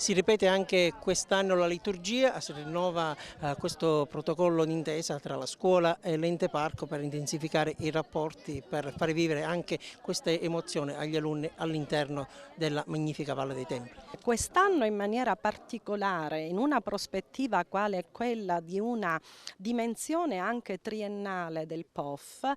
Si ripete anche quest'anno la liturgia, si rinnova questo protocollo d'intesa tra la scuola e l'ente parco per intensificare i rapporti, per fare vivere anche queste emozioni agli alunni all'interno della magnifica Valle dei Templi. Quest'anno in maniera particolare, in una prospettiva quale è quella di una dimensione anche triennale del POF,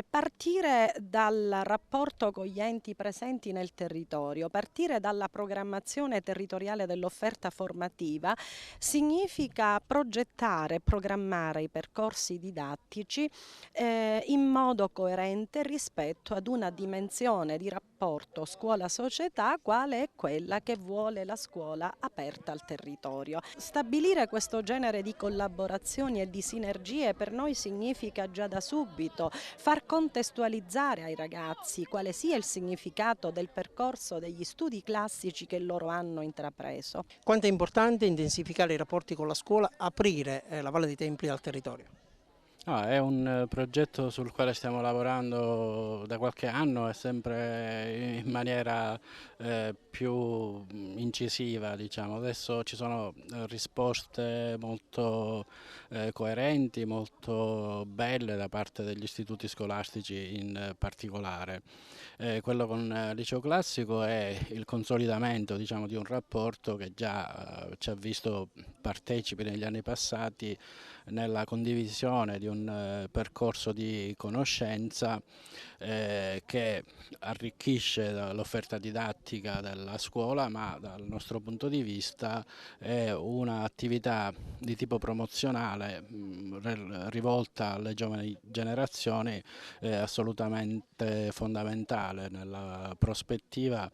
partire dal rapporto con gli enti presenti nel territorio, partire dalla programmazione territoriale dell'offerta formativa, significa progettare e programmare i percorsi didattici in modo coerente rispetto ad una dimensione di rapporto scuola-società quale è quella che vuole la scuola aperta al territorio. Stabilire questo genere di collaborazioni e di sinergie per noi significa già da subito far contestualizzare ai ragazzi quale sia il significato del percorso degli studi classici che loro hanno intrapreso. Quanto è importante intensificare i rapporti con la scuola, aprire la Valle dei Templi al territorio? No, è un progetto sul quale stiamo lavorando da qualche anno e sempre in maniera più incisiva, diciamo. Adesso ci sono risposte molto coerenti, molto belle da parte degli istituti scolastici in particolare. Quello con il liceo classico è il consolidamento, diciamo, di un rapporto che già ci ha visto partecipi negli anni passati nella condivisione di un percorso di conoscenza che arricchisce l'offerta didattica della scuola, ma dal nostro punto di vista è un'attività di tipo promozionale rivolta alle giovani generazioni, assolutamente fondamentale nella prospettiva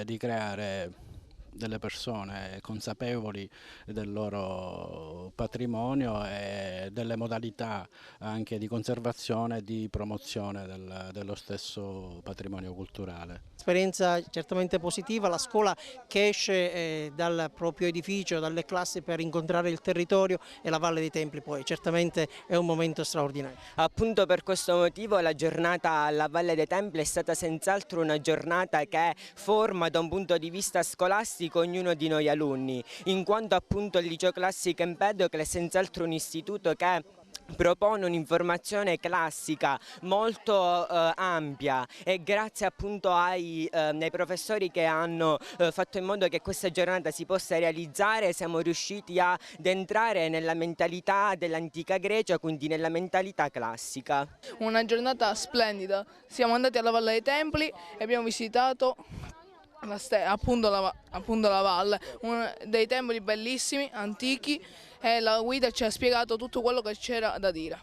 di creare delle persone consapevoli del loro patrimonio e delle modalità anche di conservazione e di promozione dello stesso patrimonio culturale. Esperienza certamente positiva, la scuola che esce dal proprio edificio, dalle classi per incontrare il territorio e la Valle dei Templi poi, certamente è un momento straordinario. Appunto per questo motivo la giornata alla Valle dei Templi è stata senz'altro una giornata che forma da un punto di vista scolastico ognuno di noi alunni, in quanto appunto il Liceo Classico Empedocle è senz'altro un istituto che propone un'informazione classica molto ampia e grazie appunto ai professori che hanno fatto in modo che questa giornata si possa realizzare siamo riusciti ad entrare nella mentalità dell'antica Grecia, quindi nella mentalità classica. Una giornata splendida, siamo andati alla Valle dei Templi e abbiamo visitato appunto la valle, dei templi bellissimi, antichi, e la guida ci ha spiegato tutto quello che c'era da dire.